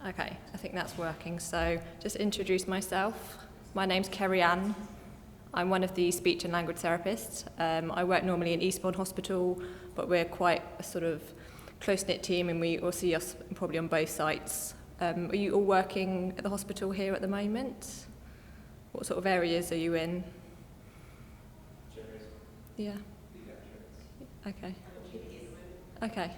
Okay, I think that's working. So just introduce myself. My name's Kerry Ann. I'm one of the speech and language therapists. I work normally in Eastbourne Hospital, but we're quite a sort of close-knit team and we all see us probably on both sites. Are you all working at the hospital here at the moment? What sort of areas are you in? Yeah. Okay. Okay.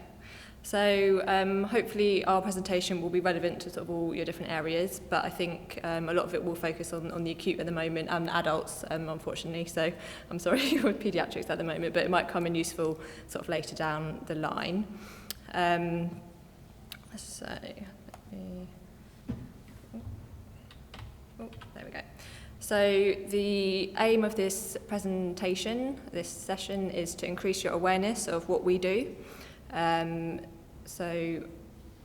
So hopefully our presentation will be relevant to sort of all your different areas, but I think a lot of it will focus on the acute at the moment and adults, unfortunately. So I'm sorry with paediatrics at the moment, but it might come in useful sort of later down the line. There we go. So the aim of this presentation, this session, is to increase your awareness of what we do.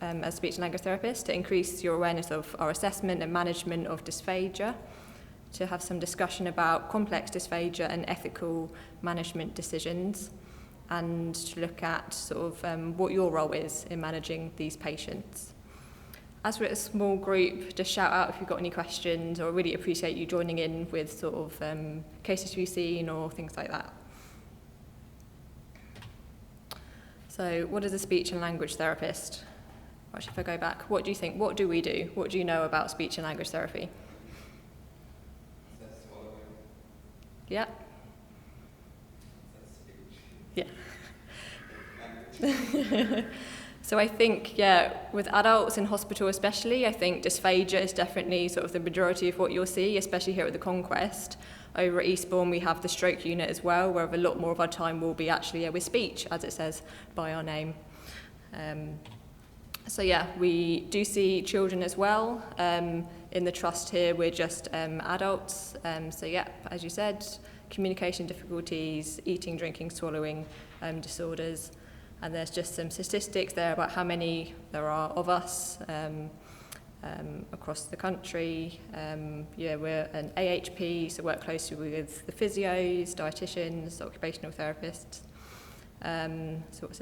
As speech and language therapists, to increase your awareness of our assessment and management of dysphagia, to have some discussion about complex dysphagia and ethical management decisions, and to look at sort of what your role is in managing these patients. As we're a small group, just shout out if you've got any questions, or really appreciate you joining in with sort of cases we've seen or things like that. So what is a speech and language therapist? Actually, if I go back, what do you think? What do we do? What do you know about speech and language therapy? Yeah. Yeah. So I think, with adults in hospital especially, I think dysphagia is definitely sort of the majority of what you'll see, especially here at the Conquest. Over at Eastbourne, we have the stroke unit as well, where a lot more of our time will be actually with speech, as it says by our name. We do see children as well. In the trust here, we're just adults. As you said, communication difficulties, eating, drinking, swallowing disorders. And there's just some statistics there about how many there are of us across the country. We're an AHP, so work closely with the physios, dietitians, occupational therapists.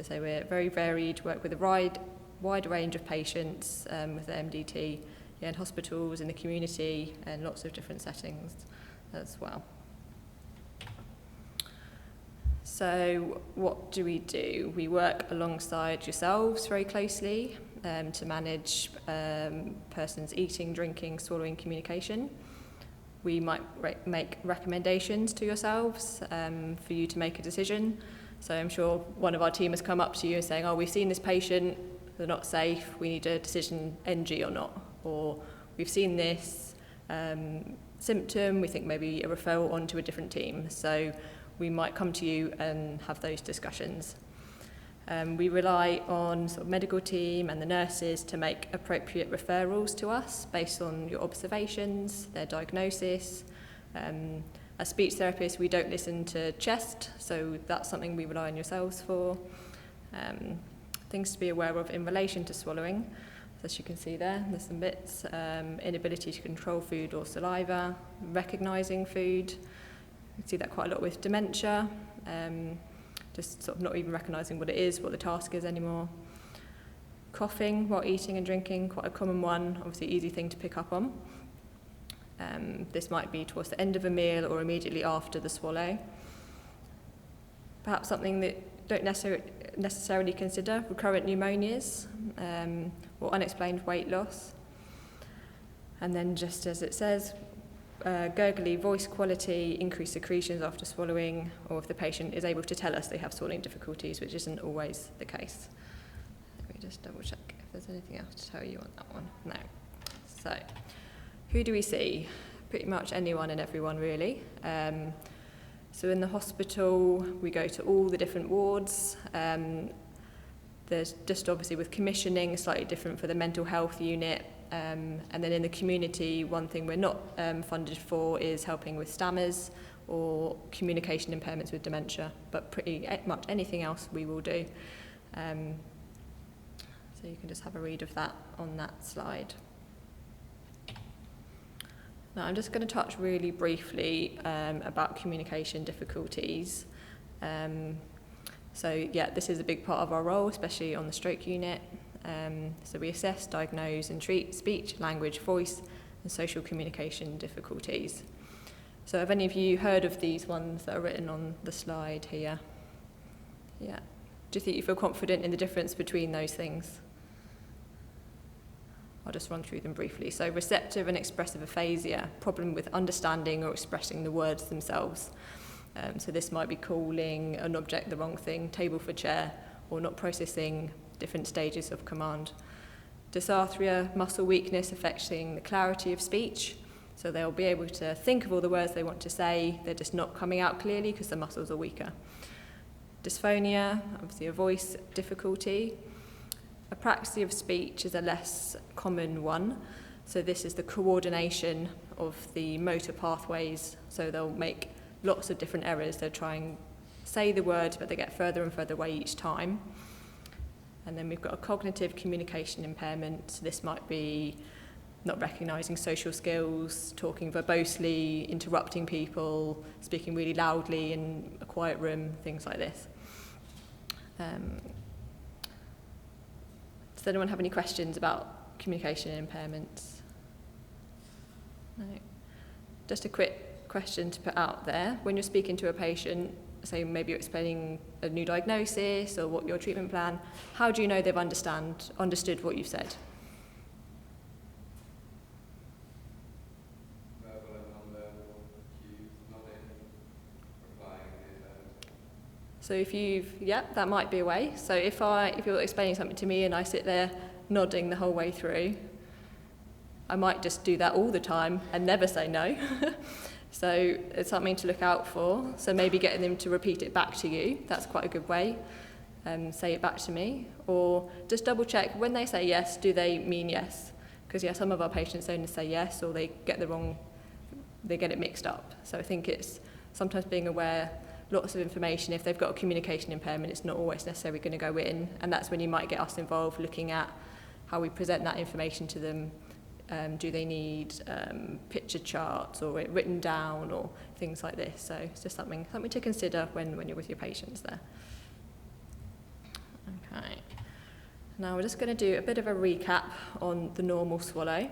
We're very varied, work with a wide range of patients with MDT in hospitals, in the community, and lots of different settings as well. So what do? We work alongside yourselves very closely to manage person's eating, drinking, swallowing, communication. We might make recommendations to yourselves for you to make a decision. So I'm sure one of our team has come up to you and saying, we've seen this patient, they're not safe, we need a decision NG or not. Or we've seen this symptom, we think maybe a referral onto a different team. So we might come to you and have those discussions. We rely on sort of medical team and the nurses to make appropriate referrals to us based on your observations, their diagnosis. As speech therapists, we don't listen to chest, so that's something we rely on yourselves for. Things to be aware of in relation to swallowing. As you can see there's some bits. Inability to control food or saliva, recognising food. We see that quite a lot with dementia, just sort of not even recognising what it is, what the task is anymore. Coughing while eating and drinking, quite a common one, obviously easy thing to pick up on. This might be towards the end of a meal or immediately after the swallow. Perhaps something that don't necessarily consider, recurrent pneumonias or unexplained weight loss. And then just as it says, gurgly voice quality, increased secretions after swallowing, or if the patient is able to tell us they have swallowing difficulties, which isn't always the case. Let me just double check if there's anything else to tell you on that one. No. So, who do we see? Pretty much anyone and everyone, really. So in the hospital, we go to all the different wards. There's just obviously with commissioning, slightly different for the mental health unit. And then in the community, one thing we're not funded for is helping with stammers or communication impairments with dementia, but pretty much anything else we will do. So you can just have a read of that on that slide. Now I'm just going to touch really briefly about communication difficulties. This is a big part of our role, especially on the stroke unit. So we assess, diagnose and treat speech, language, voice and social communication difficulties. So have any of you heard of these ones that are written on the slide here? Yeah. Do you think you feel confident in the difference between those things? I'll just run through them briefly. So receptive and expressive aphasia, problem with understanding or expressing the words themselves. So this might be calling an object the wrong thing, table for chair, or not processing different stages of command. Dysarthria, muscle weakness affecting the clarity of speech. So they'll be able to think of all the words they want to say, they're just not coming out clearly because the muscles are weaker. Dysphonia, obviously a voice difficulty. Apraxia of speech is a less common one. So this is the coordination of the motor pathways. So they'll make lots of different errors. They'll try and say the word, but they get further and further away each time. And then we've got a cognitive communication impairment. So this might be not recognising social skills, talking verbosely, interrupting people, speaking really loudly in a quiet room, things like this. Does anyone have any questions about communication impairments? No. Just a quick question to put out there. When you're speaking to a patient, say maybe you're explaining a new diagnosis or what your treatment plan, how do you know they've understood what you've said? Verbal and non-verbal cues, nodding, replying in the terms. So that might be a way. So if you're explaining something to me and I sit there nodding the whole way through, I might just do that all the time and never say no. So it's something to look out for. So maybe getting them to repeat it back to you, that's quite a good way. Say it back to me. Or just double check, when they say yes, do they mean yes? Because some of our patients only say yes, or they get it mixed up. So I think it's sometimes being aware, lots of information. If they've got a communication impairment, it's not always necessarily going to go in. And that's when you might get us involved looking at how we present that information to them. Do they need picture charts or it written down or things like this? So it's just something to consider when you're with your patients there. Okay. Now we're just going to do a bit of a recap on the normal swallow.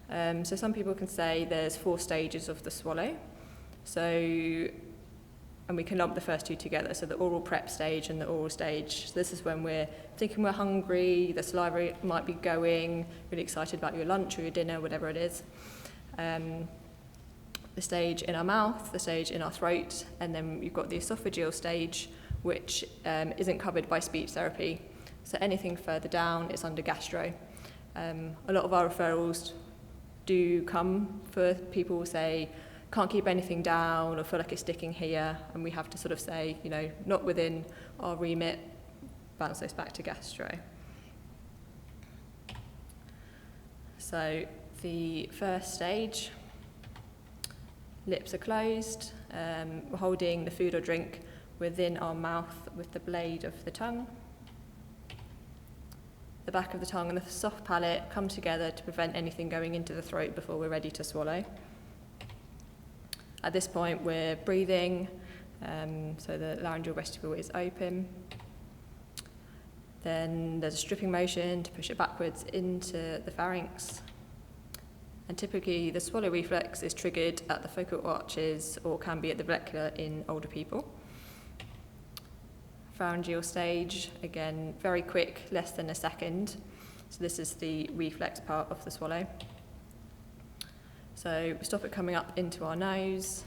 So some people can say there's 4 stages of the swallow. And we can lump the first 2 together, so the oral prep stage and the oral stage. So this is when we're thinking we're hungry, the saliva might be going, really excited about your lunch or your dinner, whatever it is. The stage in our mouth, the stage in our throat, and then you've got the esophageal stage, which isn't covered by speech therapy. So anything further down is under gastro. A lot of our referrals do come for people who say, can't keep anything down or feel like it's sticking here, and we have to sort of say, not within our remit, bounce those back to gastro. So the first stage, lips are closed, we're holding the food or drink within our mouth with the blade of the tongue. The back of the tongue and the soft palate come together to prevent anything going into the throat before we're ready to swallow. At this point, we're breathing, so the laryngeal vestibule is open. Then there's a stripping motion to push it backwards into the pharynx. And typically, the swallow reflex is triggered at the focal arches or can be at the vallecula in older people. Pharyngeal stage, again, very quick, less than a second. So this is the reflex part of the swallow. So we stop it coming up into our nose.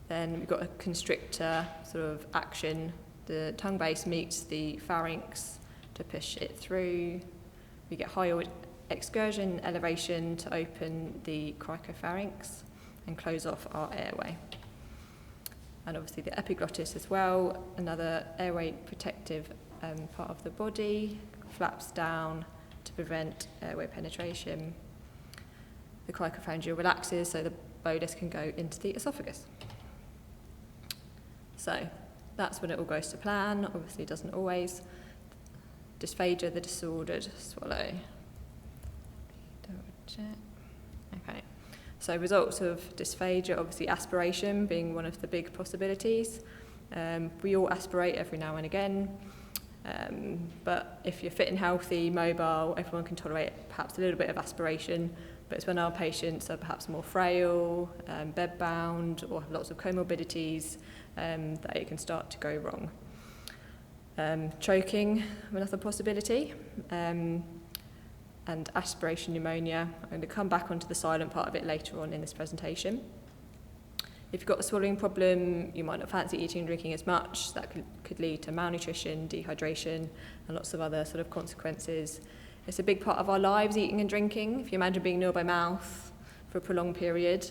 Then we've got a constrictor sort of action. The tongue base meets the pharynx to push it through. We get hyoid excursion elevation to open the cricopharynx and close off our airway. And obviously the epiglottis as well, another airway protective part of the body, flaps down to prevent airway penetration. The cricopharyngeal relaxes so the bolus can go into the esophagus. So that's when it all goes to plan. Obviously it doesn't always. Dysphagia, the disordered swallow. Double check. Okay. So results of dysphagia, obviously aspiration being one of the big possibilities. We all aspirate every now and again. But if you're fit and healthy, mobile, everyone can tolerate perhaps a little bit of aspiration, but it's when our patients are perhaps more frail, bed-bound, or have lots of comorbidities that it can start to go wrong. Choking, another possibility, and aspiration pneumonia. I'm going to come back onto the silent part of it later on in this presentation. If you've got a swallowing problem, you might not fancy eating and drinking as much. That could lead to malnutrition, dehydration, and lots of other sort of consequences. It's a big part of our lives, eating and drinking. If you imagine being nil by mouth for a prolonged period,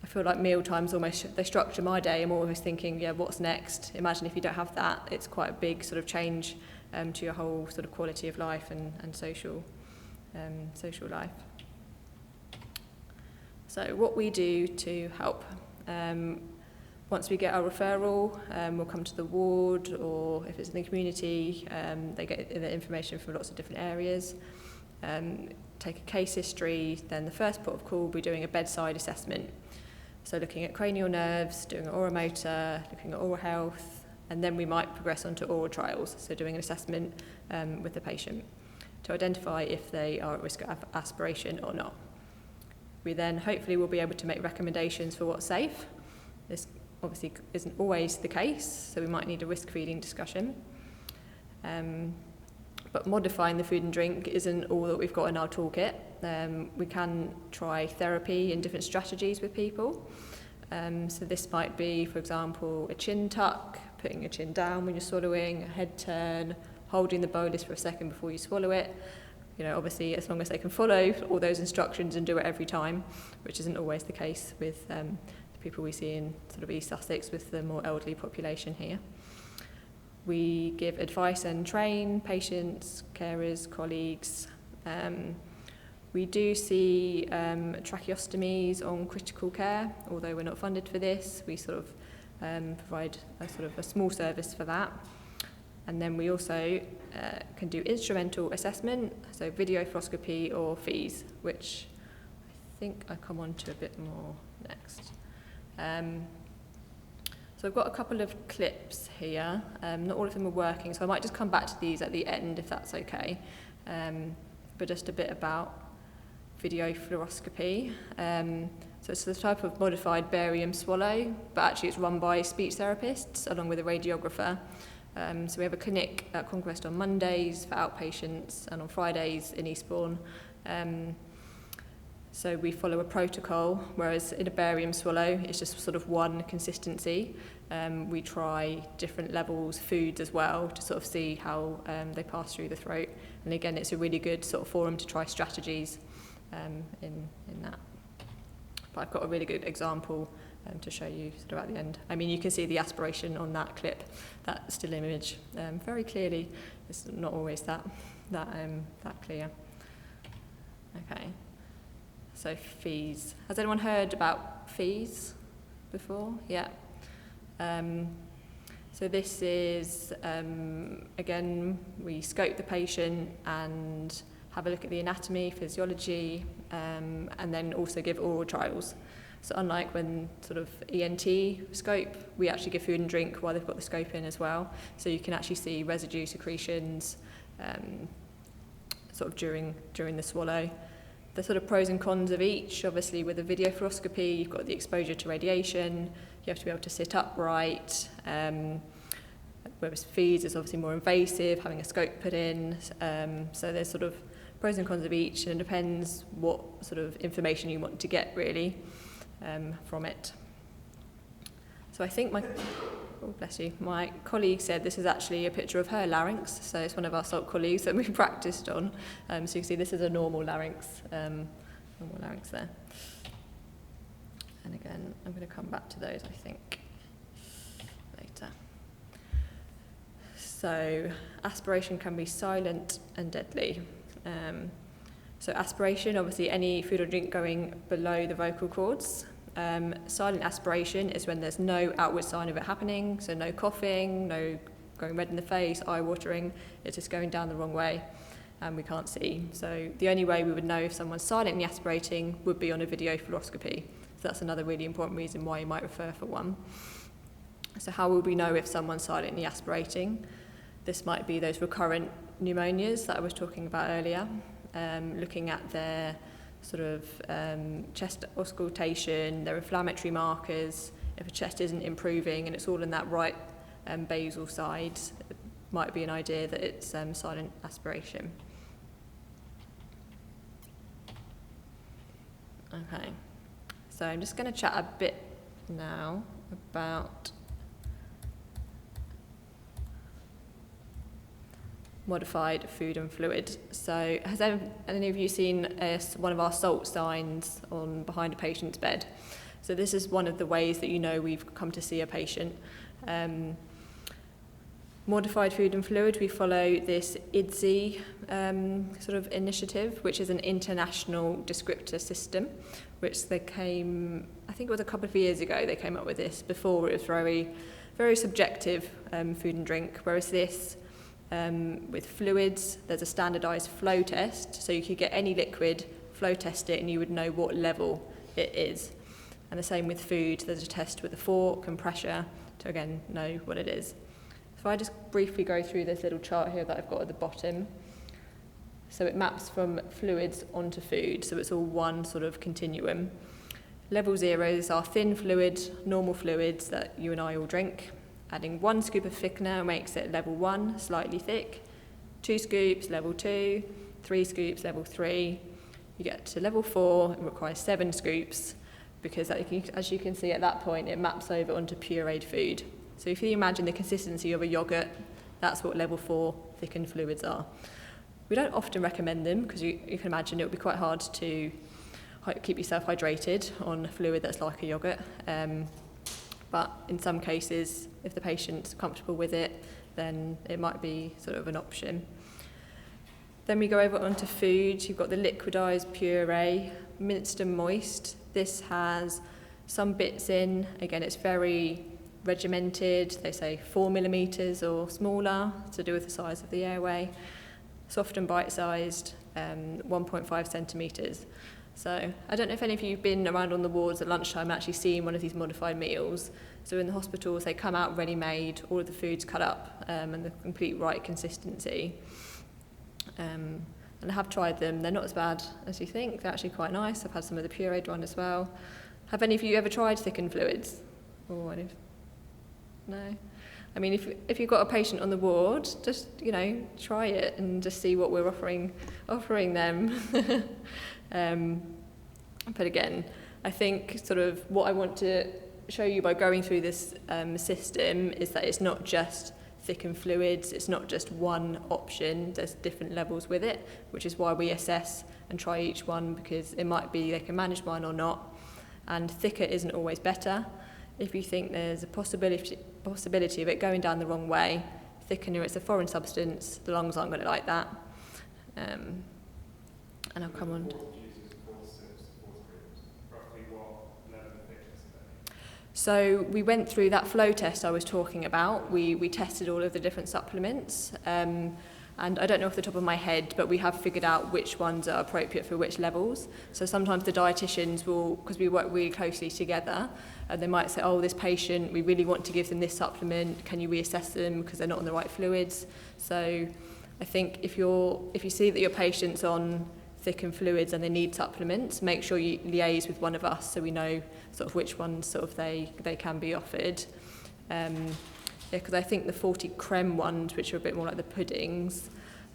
I feel like meal times almost, they structure my day. I'm always thinking, yeah, what's next? Imagine if you don't have that, it's quite a big sort of change to your whole sort of quality of life and social life. So what we do to help. Once we get our referral, we'll come to the ward, or if it's in the community, they get the information from lots of different areas. Take a case history, then the first port of call will be doing a bedside assessment. So looking at cranial nerves, doing oromotor, looking at oral health, and then we might progress on to oral trials, so doing an assessment with the patient to identify if they are at risk of aspiration or not. We then hopefully will be able to make recommendations for what's safe. This obviously isn't always the case, so we might need a risk feeding discussion. But modifying the food and drink isn't all that we've got in our toolkit. We can try therapy and different strategies with people. So this might be, for example, a chin tuck, putting your chin down when you're swallowing, a head turn, holding the bolus for a second before you swallow it. You know, obviously, as long as they can follow all those instructions and do it every time, which isn't always the case with the people we see in sort of East Sussex with the more elderly population here. We give advice and train patients, carers, colleagues. We do see tracheostomies on critical care, although we're not funded for this. We sort of provide a small service for that. And then we also can do instrumental assessment, so video fluoroscopy or FEES, which I think I come on to a bit more next. So I've got a couple of clips here. Not all of them are working, so I might just come back to these at the end if that's okay. But just a bit about video fluoroscopy. So it's the type of modified barium swallow, but actually it's run by speech therapists along with a radiographer. So we have a clinic at Conquest on Mondays for outpatients and on Fridays in Eastbourne. So we follow a protocol, whereas in a barium swallow, it's just sort of one consistency. We try different levels, foods as well, to sort of see how they pass through the throat. And again, it's a really good sort of forum to try strategies in that. But I've got a really good example to show you sort of at the end. I mean, you can see the aspiration on that clip, that still image, very clearly. It's not always that clear. Okay. So FEES. Has anyone heard about FEES before? Yeah. So this is, again, we scope the patient and have a look at the anatomy, physiology, and then also give oral trials. So unlike when sort of ENT scope, we actually give food and drink while they've got the scope in as well. So you can actually see residue secretions sort of during the swallow. The sort of pros and cons of each, obviously with a video fluoroscopy, you've got the exposure to radiation, you have to be able to sit upright, whereas FEES is obviously more invasive, having a scope put in, so there's sort of pros and cons of each, and it depends what sort of information you want to get really from it. So I think my colleague said this is actually a picture of her larynx, so it's one of our SALT colleagues that we practiced on. So you can see this is a normal larynx there. And again, I'm going to come back to those, I think, later. So aspiration can be silent and deadly. So aspiration, obviously any food or drink going below the vocal cords. Silent aspiration is when there's no outward sign of it happening, so no coughing, no going red in the face, eye watering, it's just going down the wrong way and we can't see. So the only way we would know if someone's silently aspirating would be on a video fluoroscopy. So that's another really important reason why you might refer for one. So how will we know if someone's silently aspirating? This might be those recurrent pneumonias that I was talking about earlier, looking at their sort of chest auscultation, their inflammatory markers. If a chest isn't improving and it's all in that right basal side, it might be an idea that it's silent aspiration. Okay, so I'm just going to chat a bit now about modified food and fluid. So has any of you seen one of our salt signs on behind a patient's bed? So this is one of the ways that you know we've come to see a patient. Modified food and fluid, we follow this IDSI sort of initiative, which is an international descriptor system, which they came, I think it was a couple of years ago they came up with this. Before it was very, very subjective food and drink, whereas this, with fluids, there's a standardised flow test, so you could get any liquid, flow test it, and you would know what level it is. And the same with food, there's a test with a fork and pressure to again know what it is. So I just briefly go through this little chart here that I've got at the bottom. So it maps from fluids onto food, so it's all one sort of continuum. Level 0 is our thin fluid, normal fluids that you and I all drink. Adding 1 scoop of thickener makes it level 1, slightly thick. 2 scoops, level 2. 3 scoops, level 3. You get to level 4, it requires 7 scoops, because as you can see at that point, it maps over onto pureed food. So if you imagine the consistency of a yogurt, that's what level 4 thickened fluids are. We don't often recommend them, because you can imagine it would be quite hard to keep yourself hydrated on a fluid that's like a yogurt. But in some cases, if the patient's comfortable with it, then it might be sort of an option. Then we go over onto food. You've got the liquidized puree, minced and moist. This has some bits in. Again, it's very regimented. They say 4 millimetres or smaller to do with the size of the airway. Soft and bite-sized, 1.5 centimetres. So I don't know if any of you have been around on the wards at lunchtime and actually seen one of these modified meals. So in the hospitals, they come out ready-made, all of the food's cut up and the complete right consistency. And I have tried them. They're not as bad as you think. They're actually quite nice. I've had some of the pureed one as well. Have any of you ever tried thickened fluids? Or any? No? I mean, if you've got a patient on the ward, just, try it and just see what we're offering them. But again, I think sort of what I want to show you by going through this system is that it's not just thickened fluids, it's not just one option, there's different levels with it, which is why we assess and try each one, because it might be they can manage one or not, and thicker isn't always better. If you think there's a possibility of it going down the wrong way, thickener, it's a foreign substance, the lungs aren't going to like that. And I'll come on. So we went through that flow test I was talking about. We tested all of the different supplements. And I don't know off the top of my head, but we have figured out which ones are appropriate for which levels. So sometimes the dietitians will, because we work really closely together, and they might say, oh, this patient, we really want to give them this supplement, can you reassess them because they're not on the right fluids? So I think if you see that your patient's on thickened fluids and they need supplements, make sure you liaise with one of us so we know sort of which ones sort of they can be offered. Because I think the 40 creme ones, which are a bit more like the puddings,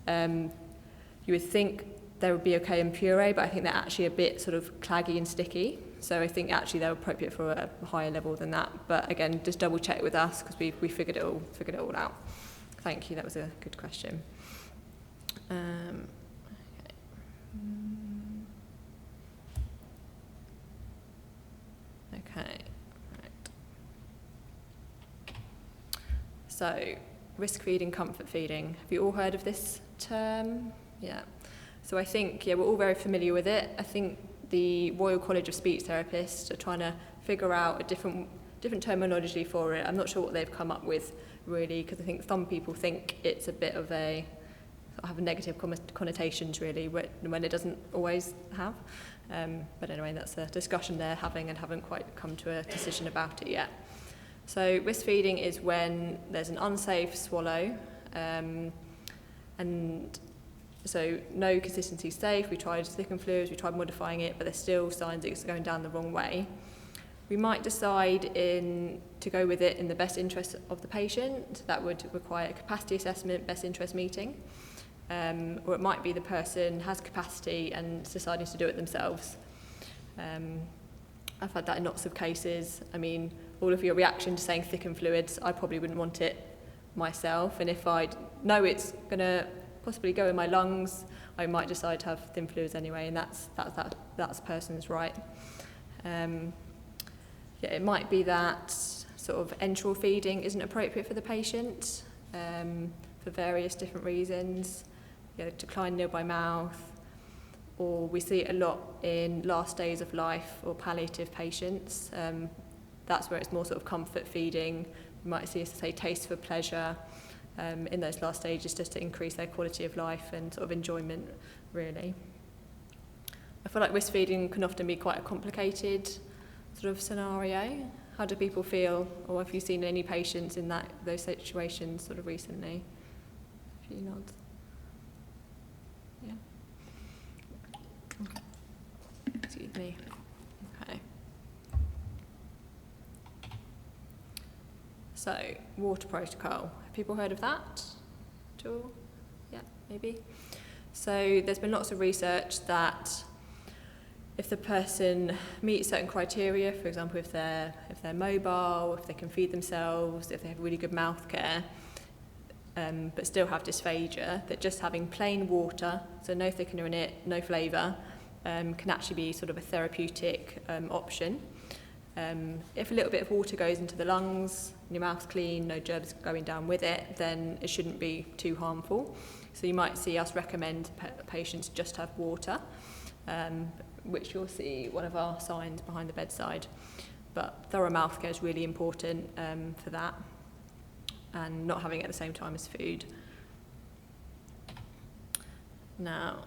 you would think they would be okay in puree, but I think they're actually a bit sort of claggy and sticky. So I think actually they're appropriate for a higher level than that. But again, just double check with us because we figured it all out. Thank you. That was a good question. Okay. So, risk feeding, comfort feeding. Have you all heard of this term? Yeah. So I think, we're all very familiar with it. I think the Royal College of Speech Therapists are trying to figure out a different terminology for it. I'm not sure what they've come up with, really, because I think some people think it's a bit of have a negative connotations, really, when it doesn't always have. But anyway, that's a discussion they're having and haven't quite come to a decision about it yet. So risk feeding is when there's an unsafe swallow And so no consistency is safe. We tried thickened fluids, we tried modifying it, but there's still signs that it's going down the wrong way. We might decide to go with it in the best interest of the patient. That would require a capacity assessment, best interest meeting. Or it might be the person has capacity and deciding to do it themselves. I've had that in lots of cases. I mean, all of your reaction to saying thickened fluids, I probably wouldn't want it myself. And if I know it's going to possibly go in my lungs, I might decide to have thin fluids anyway, and that's the person's right. It might be that sort of enteral feeding isn't appropriate for the patient for various different reasons. Decline nil by mouth, or we see it a lot in last days of life or palliative patients. That's where it's more sort of comfort feeding. We might see, say, taste for pleasure in those last stages, just to increase their quality of life and sort of enjoyment, really. I feel like wrist feeding can often be quite a complicated sort of scenario. How do people feel, or have you seen any patients in those situations sort of recently? A few nods. Yeah. Okay. Excuse me. Okay. So, water protocol. Have people heard of that at all? Yeah, maybe. So there's been lots of research that if the person meets certain criteria, for example, if they're mobile, if they can feed themselves, if they have really good mouth care, but still have dysphagia, that just having plain water, so no thickener in it, no flavour, can actually be sort of a therapeutic option. If a little bit of water goes into the lungs, and your mouth's clean, no germs going down with it, then it shouldn't be too harmful. So you might see us recommend patients just have water, which you'll see one of our signs behind the bedside. But thorough mouth care is really important for that, and not having it at the same time as food. Now,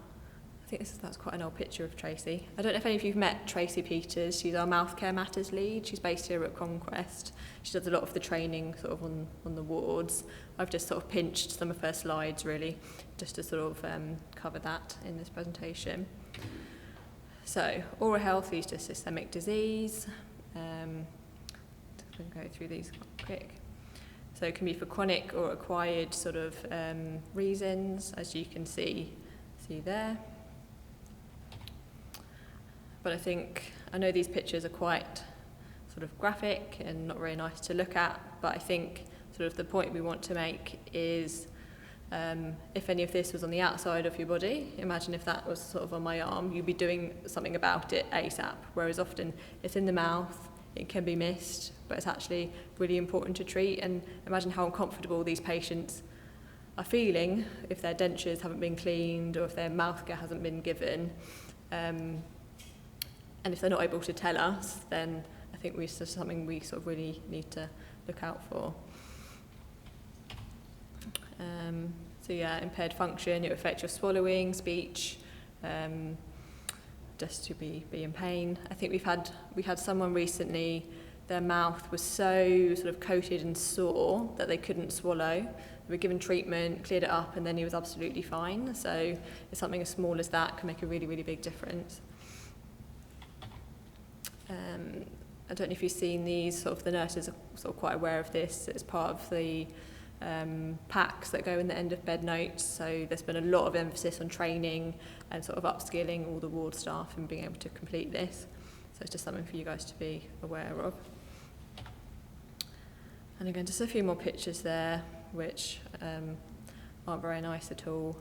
I think that's quite an old picture of Tracy. I don't know if any of you've met Tracy Peters. She's our Mouth Care Matters lead. She's based here at Conquest. She does a lot of the training sort of on the wards. I've just sort of pinched some of her slides, really, just to sort of cover that in this presentation. So, oral health leads to systemic disease. I'm going to go through these quite quick. So it can be for chronic or acquired sort of reasons, as you can see there. But I know these pictures are quite sort of graphic and not very nice to look at, but I think sort of the point we want to make is if any of this was on the outside of your body, imagine if that was sort of on my arm, you'd be doing something about it ASAP, whereas often it's in the mouth, it can be missed, but it's actually really important to treat. And imagine how uncomfortable these patients are feeling if their dentures haven't been cleaned or if their mouth care hasn't been given. And if they're not able to tell us, then I think it's something we sort of really need to look out for. So yeah, impaired function, it will affect your swallowing, speech, just to be in pain. I think we had someone recently, their mouth was so sort of coated and sore that they couldn't swallow. They were given treatment, cleared it up, and then he was absolutely fine. So it's something as small as that can make a really, really big difference. I don't know if you've seen these, sort of the nurses are sort of quite aware of this. It's part of the packs that go in the end of bed notes. So there's been a lot of emphasis on training and sort of upskilling all the ward staff and being able to complete this. So it's just something for you guys to be aware of. And again, just a few more pictures there, which aren't very nice at all.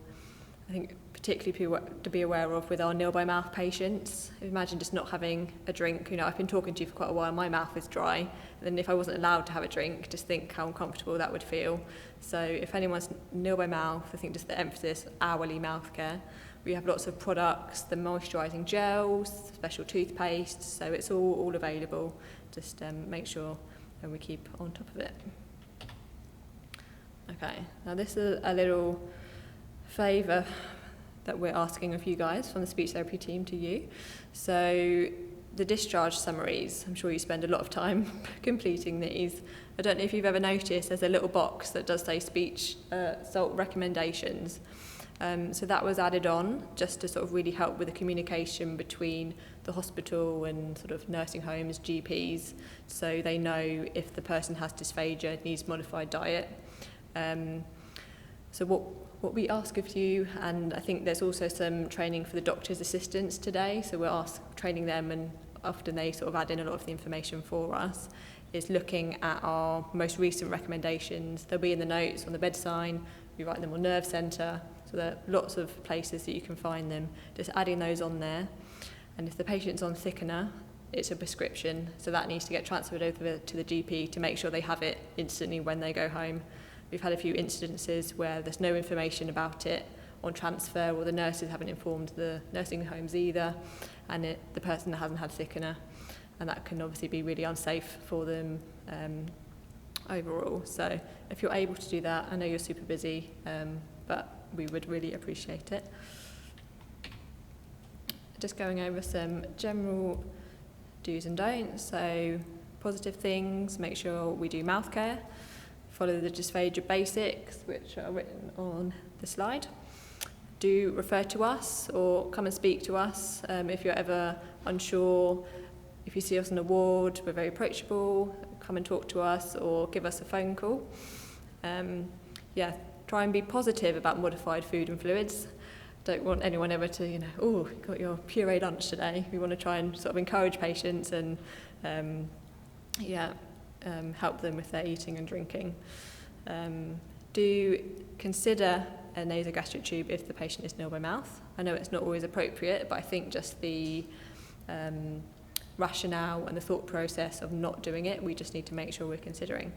I think particularly to be aware of with our nil by mouth patients. Imagine just not having a drink. I've been talking to you for quite a while, my mouth is dry, and then if I wasn't allowed to have a drink, just think how uncomfortable that would feel. So if anyone's nil by mouth, I think just the emphasis, hourly mouth care. We have lots of products, the moisturising gels, special toothpaste, so it's all available. Just make sure we keep on top of it. Okay, now this is a little favour that we're asking of you guys from the speech therapy team to you. So the discharge summaries, I'm sure you spend a lot of time completing these. I don't know if you've ever noticed there's a little box that does say speech salt recommendations. So that was added on just to sort of really help with the communication between the hospital and sort of nursing homes, GPs, so they know if the person has dysphagia, needs modified diet. So what we ask of you, and I think there's also some training for the doctor's assistants today, so we're training them, and often they sort of add in a lot of the information for us, is looking at our most recent recommendations. They'll be in the notes on the bedside, we write them on nerve centre, so there are lots of places that you can find them, just adding those on there. And if the patient's on thickener, it's a prescription, so that needs to get transferred over to the GP to make sure they have it instantly when they go home. We've had a few incidences where there's no information about it on transfer, or the nurses haven't informed the nursing homes either, and the person hasn't had thickener, and that can obviously be really unsafe for them overall. So if you're able to do that, I know you're super busy, but we would really appreciate it. Just going over some general do's and don'ts. So positive things, make sure we do mouth care, follow the dysphagia basics, which are written on the slide. Do refer to us or come and speak to us if you're ever unsure. If you see us on the ward, we're very approachable. Come and talk to us or give us a phone call. Try and be positive about modified food and fluids. Don't want anyone ever to, oh, got your puree lunch today. We want to try and sort of encourage patients and help them with their eating and drinking. Do consider a nasogastric tube if the patient is nil by mouth. I know it's not always appropriate, but I think just the rationale and the thought process of not doing it, we just need to make sure we're considering.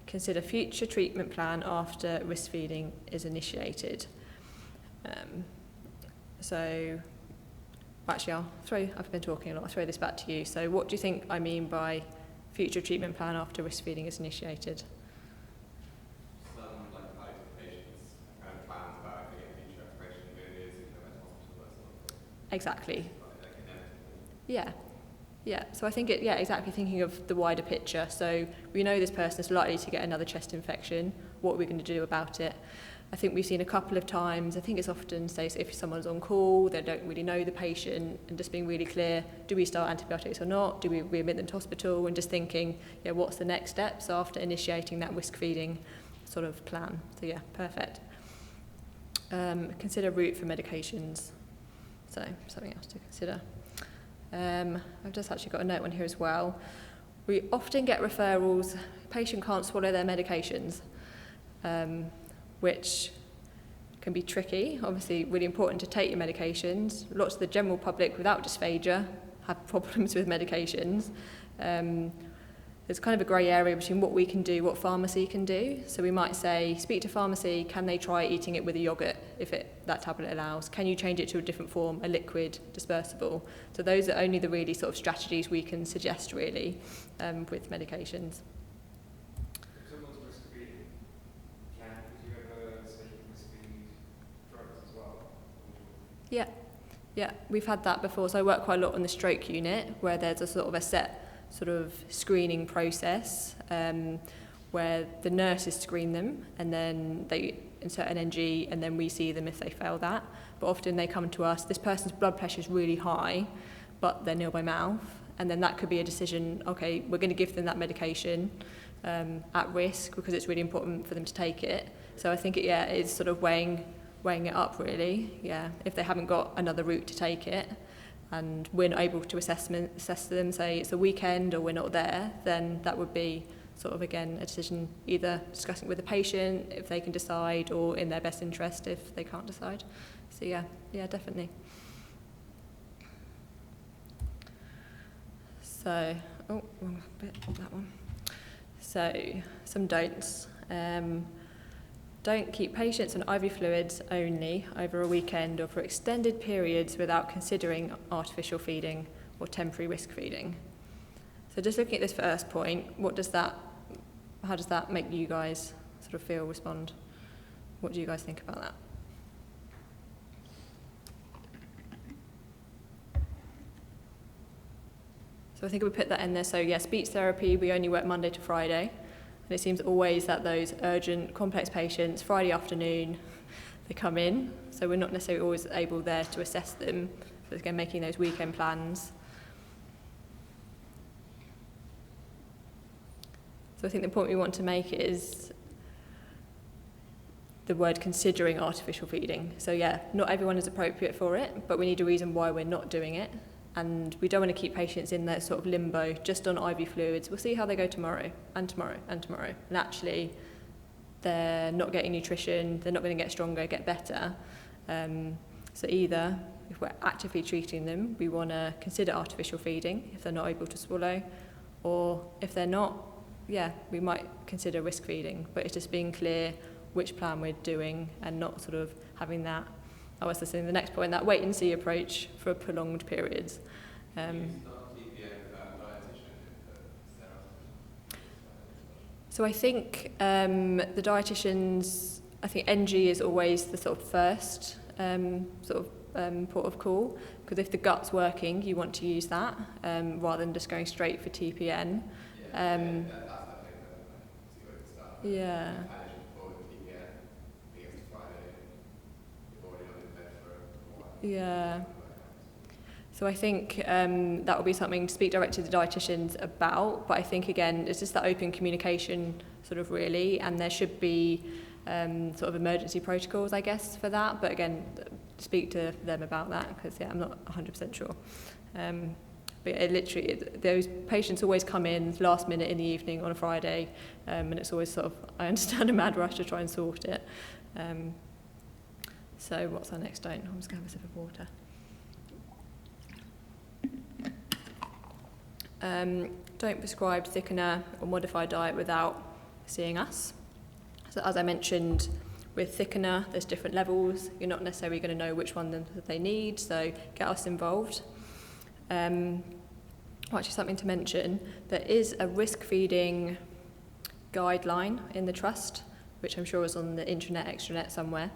Consider future treatment plan after risk feeding is initiated. I've been talking a lot, I'll throw this back to you. So what do you think I mean by future treatment plan after risk feeding is initiated? Some advice to patients and plans about if they get future aspiration really is if they're at hospital, that sort of thing. Exactly. Yeah. So I think exactly, thinking of the wider picture. So we know this person is likely to get another chest infection. What are we going to do about it? I think we've seen a couple of times, I think it's often, say, if someone's on call, they don't really know the patient, and just being really clear, do we start antibiotics or not? Do we readmit them to hospital? And just thinking, what's the next steps after initiating that risk feeding sort of plan? So perfect. Consider route for medications. So something else to consider. I've just actually got a note on here as well. We often get referrals, patient can't swallow their medications, which can be tricky. Obviously really important to take your medications. Lots of the general public without dysphagia have problems with medications. There's kind of a grey area between what we can do, what pharmacy can do. So we might say, speak to pharmacy, can they try eating it with a yoghurt if that tablet allows? Can you change it to a different form, a liquid, dispersible? So those are only the really sort of strategies we can suggest really with medications. If someone's breastfeeding, would you ever say breastfeed drugs as well? Yeah, we've had that before. So I work quite a lot on the stroke unit where there's a sort of a set sort of screening process where the nurses screen them and then they insert an NG and then we see them if they fail that. But often they come to us, this person's blood pressure is really high, but they're nil by mouth. And then that could be a decision, okay, we're going to give them that medication at risk because it's really important for them to take it. So I think it's sort of weighing it up really, if they haven't got another route to take it. And we're not able to assess them, say it's a weekend or we're not there, then that would be sort of, again, a decision either discussing with the patient if they can decide or in their best interest if they can't decide. So yeah, definitely. So, wrong bit, that one. So, some don'ts. Don't keep patients on IV fluids only over a weekend or for extended periods without considering artificial feeding or temporary risk feeding. So just looking at this first point, how does that make you guys sort of feel, respond? What do you guys think about that? So I think we put that in there. So yeah, speech therapy, we only work Monday to Friday. And it seems always that those urgent, complex patients, Friday afternoon, they come in. So we're not necessarily always able there to assess them. So again, making those weekend plans. So I think the point we want to make is the word considering artificial feeding. So yeah, not everyone is appropriate for it, but we need a reason why we're not doing it. And we don't want to keep patients in that sort of limbo, just on IV fluids. We'll see how they go tomorrow, and tomorrow, and tomorrow. And actually, they're not getting nutrition, they're not going to get stronger, get better. So either, if we're actively treating them, we want to consider artificial feeding if they're not able to swallow, or if they're not, yeah, we might consider risk feeding. But it's just being clear which plan we're doing and not sort of having that, I was saying the next point, that wait and see approach for prolonged periods. So I think the dietitians, I think NG is always the sort of first port of call, because if the gut's working, you want to use that rather than just going straight for TPN. Yeah. Yeah. So I think that will be something to speak directly to the dietitians about, but I think again it's just that open communication sort of really, and there should be sort of emergency protocols I guess for that, but again speak to them about that, because yeah, I'm not 100% sure. But it literally, those patients always come in last minute in the evening on a Friday, and it's always sort of, I understand, a mad rush to try and sort it. So what's our next don't? I'm just going to have a sip of water. Don't prescribe thickener or modified diet without seeing us. So as I mentioned, with thickener, there's different levels. You're not necessarily going to know which one that they need, so get us involved. Actually, something to mention, there is a risk feeding guideline in the trust, which I'm sure is on the intranet, extranet somewhere,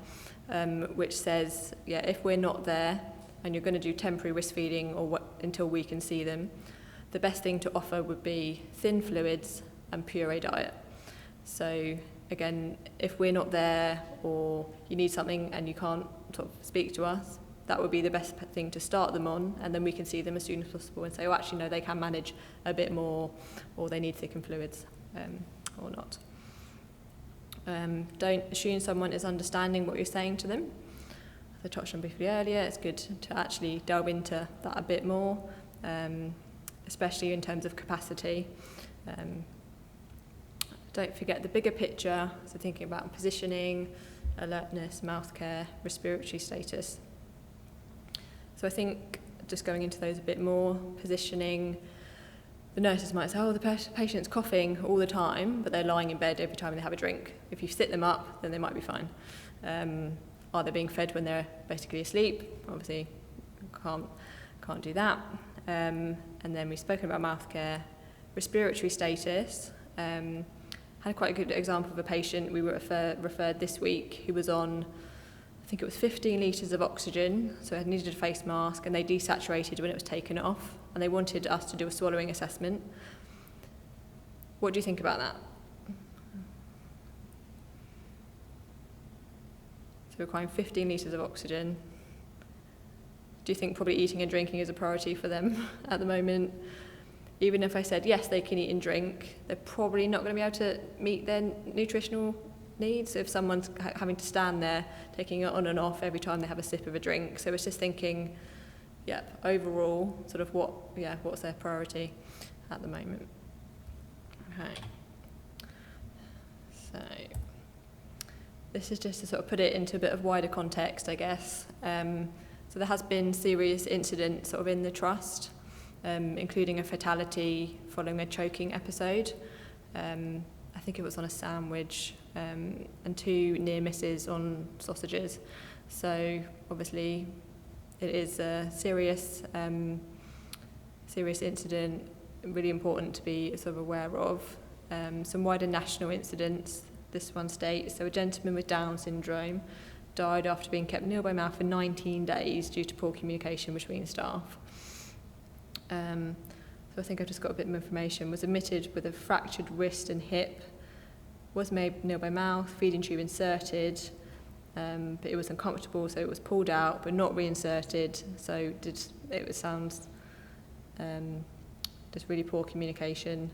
which says, yeah, if we're not there and you're going to do temporary risk feeding or until we can see them, the best thing to offer would be thin fluids and puree diet. So again, if we're not there or you need something and you can't sort of speak to us, that would be the best thing to start them on, and then we can see them as soon as possible and say, oh, actually, no, they can manage a bit more, or they need thickened fluids, or not. Don't assume someone is understanding what you're saying to them. As I touched on briefly earlier, it's good to actually delve into that a bit more, especially in terms of capacity. Don't forget the bigger picture, so thinking about positioning, alertness, mouth care, respiratory status. So I think just going into those a bit more, positioning, the nurses might say, oh, the patient's coughing all the time, but they're lying in bed every time they have a drink. If you sit them up, then they might be fine. Are they being fed when they're basically asleep? Obviously, can't do that. And then we've spoken about mouth care, respiratory status. Had quite a good example of a patient we were referred this week who was on, I think it was 15 litres of oxygen, so it needed a face mask, and they desaturated when it was taken off, and they wanted us to do a swallowing assessment. What do you think about that? So requiring 15 litres of oxygen. Do you think probably eating and drinking is a priority for them at the moment? Even if I said, yes, they can eat and drink, they're probably not going to be able to meet their nutritional needs if someone's having to stand there taking it on and off every time they have a sip of a drink. So it's just thinking, overall, sort of what's their priority at the moment. Okay. So this is just to sort of put it into a bit of wider context, I guess. So there has been serious incidents sort of in the trust, including a fatality following a choking episode. I think it was on a sandwich, and 2 near misses on sausages. So obviously it is a serious incident, really important to be sort of aware of. Some wider national incidents, this one states, so a gentleman with Down syndrome died after being kept nil by mouth for 19 days due to poor communication between staff. So I think I've just got a bit of information. Was admitted with a fractured wrist and hip, was made nil by mouth, feeding tube inserted, but it was uncomfortable, so it was pulled out, but not reinserted. So it sounds just really poor communication.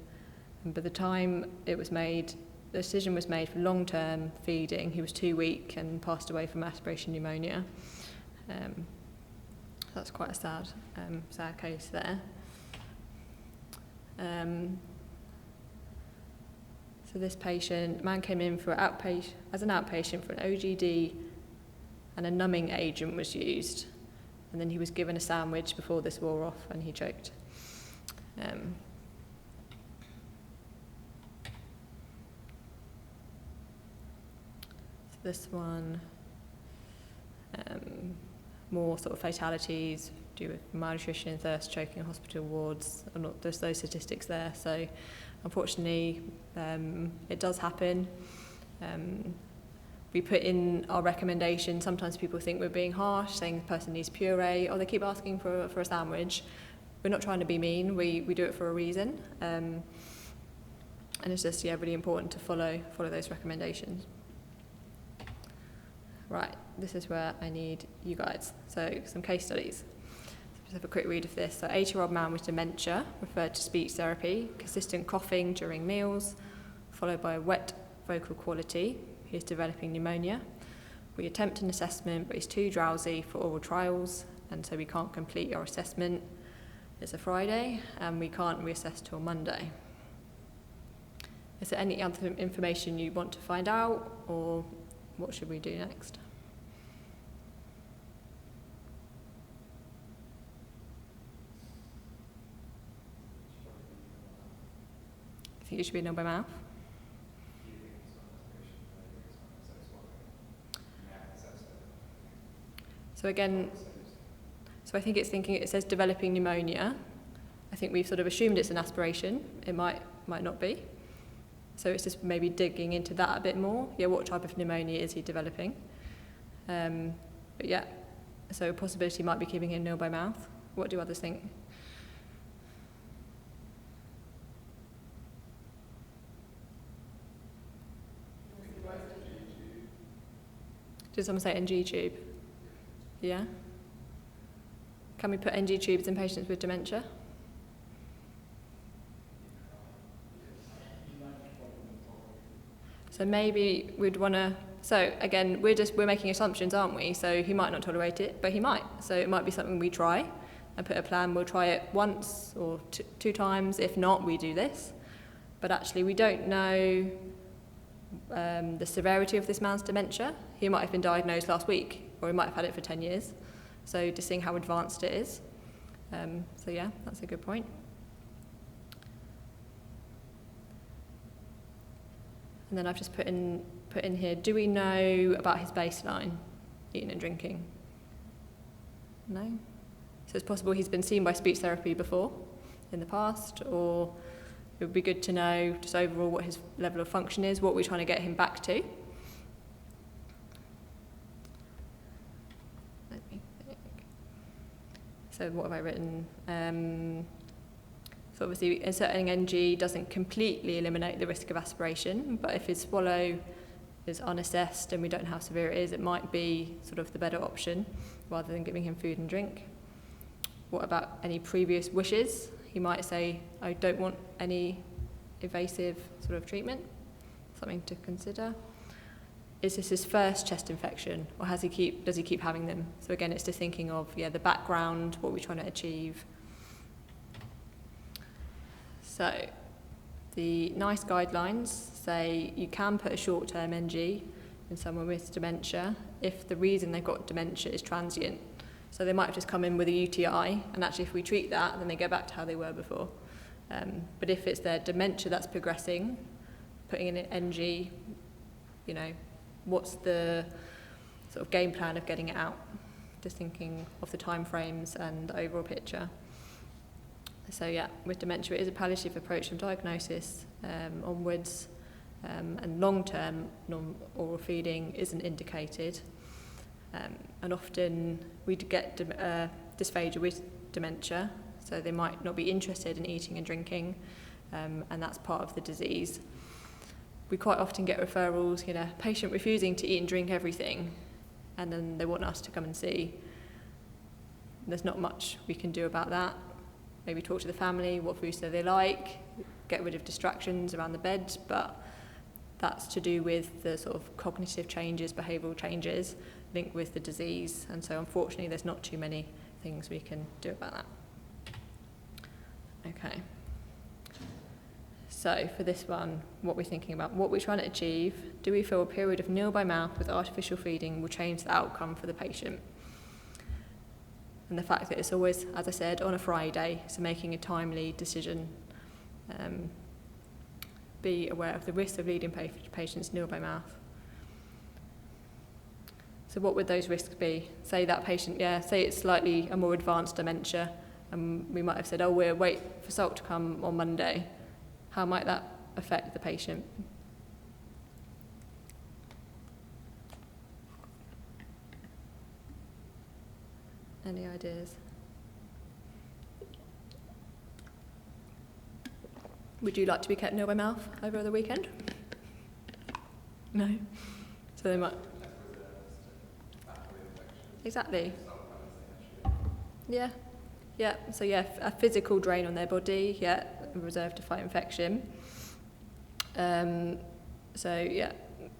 And by the time it was made, the decision was made for long-term feeding. He was 2 weak and passed away from aspiration pneumonia. That's quite a sad case there. So this man came in as an outpatient for an OGD, and a numbing agent was used, and then he was given a sandwich before this wore off and he choked. So this one, more sort of fatalities due with malnutrition, thirst, choking, hospital wards. There's those statistics there. So unfortunately, it does happen. We put in our recommendation. Sometimes people think we're being harsh, saying the person needs puree, or they keep asking for a sandwich. We're not trying to be mean. We do it for a reason. And it's just really important to follow those recommendations. Right, this is where I need you guys. So some case studies. Let's have a quick read of this. So 80-year-old man with dementia, referred to speech therapy, consistent coughing during meals, followed by wet vocal quality. He's developing pneumonia. We attempt an assessment, but he's too drowsy for oral trials, and so we can't complete our assessment. It's a Friday, and we can't reassess till Monday. Is there any other information you want to find out, or what should we do next? I think it should be nil by mouth. So again, I think it says developing pneumonia. I think we've sort of assumed it's an aspiration. It might not be. So it's just maybe digging into that a bit more. Yeah, what type of pneumonia is he developing? But yeah, so a possibility might be keeping him nil by mouth. What do others think? Did someone say NG tube? Yeah? Can we put NG tubes in patients with dementia? So maybe we'd want to, so again, we're making assumptions, aren't we? So he might not tolerate it, but he might. So it might be something we try and put a plan. We'll try it once or two times. If not, we do this. But actually, we don't know the severity of this man's dementia. He might have been diagnosed last week, or he might have had it for 10 years. So just seeing how advanced it is. So yeah, that's a good point. And then I've just put in here, do we know about his baseline, eating and drinking? No? So it's possible he's been seen by speech therapy before, in the past, or it would be good to know just overall what his level of function is, what we're trying to get him back to. Let me think. So what have I written? So obviously inserting NG doesn't completely eliminate the risk of aspiration, but if his swallow is unassessed and we don't know how severe it is, it might be sort of the better option rather than giving him food and drink. What about any previous wishes? He might say, I don't want any invasive sort of treatment, something to consider. Is this his first chest infection, or does he keep having them? So again, it's just thinking of the background, what we're trying to achieve. So the NICE guidelines say you can put a short-term NG in someone with dementia if the reason they've got dementia is transient. So they might have just come in with a UTI, and actually if we treat that, then they go back to how they were before. But if it's their dementia that's progressing, putting in an NG, what's the sort of game plan of getting it out? Just thinking of the time frames and the overall picture. So yeah, with dementia, it is a palliative approach from diagnosis onwards, and long-term non-oral feeding isn't indicated. And often we get dysphagia with dementia, so they might not be interested in eating and drinking, and that's part of the disease. We quite often get referrals, patient refusing to eat and drink everything, and then they want us to come and see. There's not much we can do about that. Maybe talk to the family, what foods do they like, get rid of distractions around the bed, but that's to do with the sort of cognitive changes, behavioural changes linked with the disease, and so unfortunately there's not too many things we can do about that. Okay. So for this one, what we're thinking about, what we're trying to achieve, do we feel a period of nil by mouth with artificial feeding will change the outcome for the patient? And the fact that it's always, as I said, on a Friday, so making a timely decision. Be aware of the risk of leading patients nil by mouth. So what would those risks be? Say that patient, say it's slightly a more advanced dementia, and we might have said, we'll wait for salt to come on Monday. How might that affect the patient? Any ideas? Would you like to be kept nil by mouth over the weekend? No? So they might... Exactly. Yeah. So a physical drain on their body, reserved to fight infection.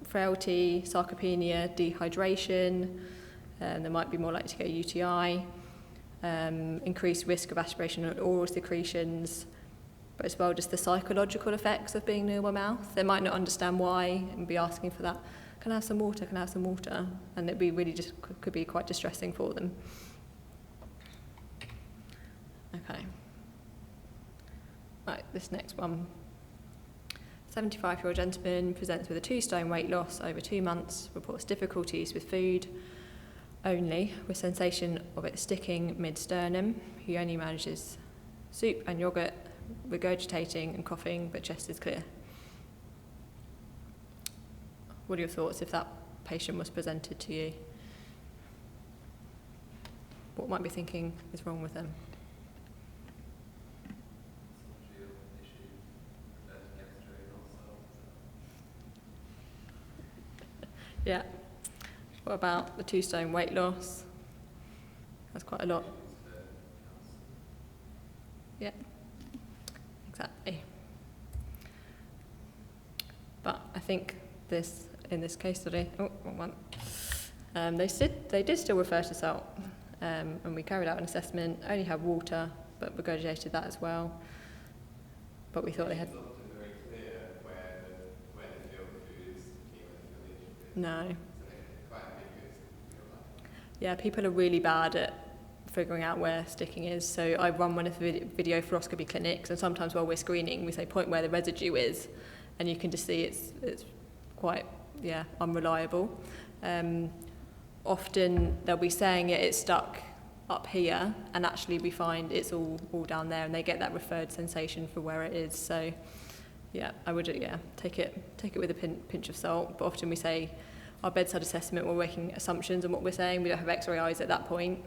Frailty, sarcopenia, dehydration. They might be more likely to get a UTI. Increased risk of aspiration and oral secretions, but as well just the psychological effects of being nil by mouth. They might not understand why and be asking for that. Can I have some water? Can I have some water? And it'd be really just could be quite distressing for them. Okay. Right, this next one. 75-year-old gentleman presents with a 2-stone weight loss over 2 months, reports difficulties with food only, with sensation of it sticking mid-sternum. He only manages soup and yoghurt, regurgitating and coughing, but chest is clear. What are your thoughts if that patient was presented to you? What might be thinking is wrong with them? Yeah. What about the 2-stone weight loss? That's quite a lot. Yeah, exactly. But I think in this case study, they did still refer to salt, and we carried out an assessment, only had water, but regurgitated that as well. But we thought they had... very clear where they feel the food is interested. No. Quite ambiguous, Yeah, people are really bad at figuring out where sticking is. So I run one of the video fluoroscopy clinics, and sometimes while we're screening, we say point where the residue is, and you can just see it's quite unreliable. Often they'll be saying it's stuck up here, and actually we find it's all down there, and they get that referred sensation for where it is. So I would take it with a pinch of salt. But often we say our bedside assessment, we're making assumptions on what we're saying. We don't have X-ray eyes at that point.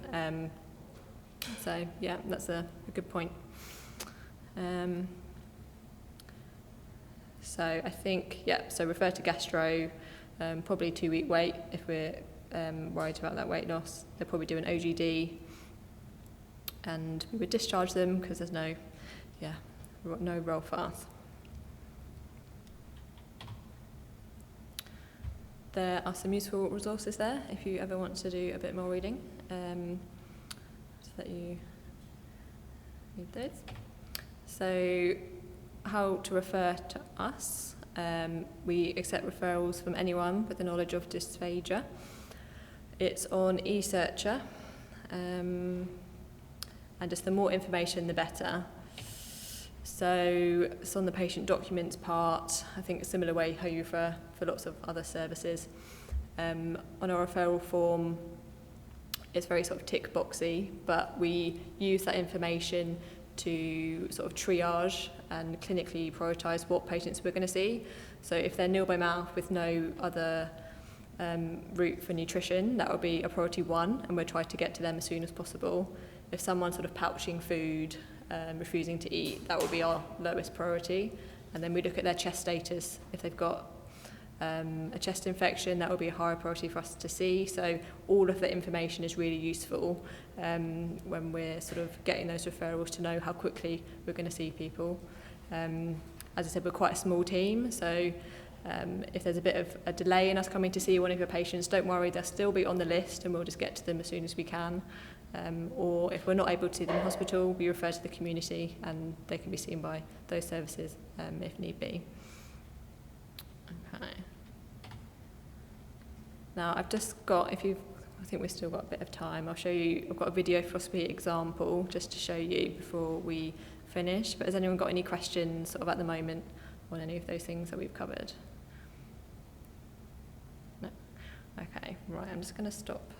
So that's a good point. So I think so refer to gastro, probably 2-week wait if we're worried about that weight loss. They'll probably do an OGD, and we would discharge them because there's no roll fast. There are some useful resources there if you ever want to do a bit more reading, so that you need those. So how to refer to us. We accept referrals from anyone with the knowledge of dysphagia. It's on eSearcher, and just the more information the better. So it's on the patient documents part. I think a similar way how you refer for lots of other services. On our referral form, it's very sort of tick boxy, but we use that information to sort of triage and clinically prioritise what patients we're going to see. So if they're nil by mouth with no other route for nutrition, that will be a priority 1, and we'll try to get to them as soon as possible. If someone's sort of pouching food, refusing to eat, that will be our lowest priority. And then we look at their chest status. If they've got a chest infection, that will be a higher priority for us to see. So all of the information is really useful when we're sort of getting those referrals to know how quickly we're going to see people. As I said, we're quite a small team, so if there's a bit of a delay in us coming to see one of your patients, don't worry, they'll still be on the list and we'll just get to them as soon as we can. Or if we're not able to see them in hospital, we refer to the community and they can be seen by those services if need be. Okay. Now I've just got, I think we've still got a bit of time, I'll show you, I've got a video fluoroscopy example just to show you before we finish. But has anyone got any questions sort of at the moment on any of those things that we've covered? No? Okay, right, I'm just going to stop